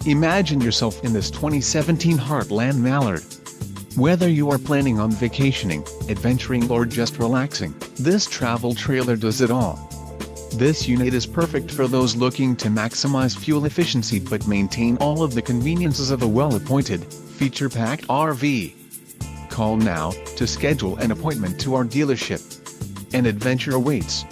Imagine yourself in this 2017 Heartland Mallard. Whether you are planning on vacationing, adventuring or just relaxing, this travel trailer does it all. This unit is perfect for those looking to maximize fuel efficiency but maintain all of the conveniences of a well-appointed, feature-packed RV. Call now to schedule an appointment to our dealership. An adventure awaits.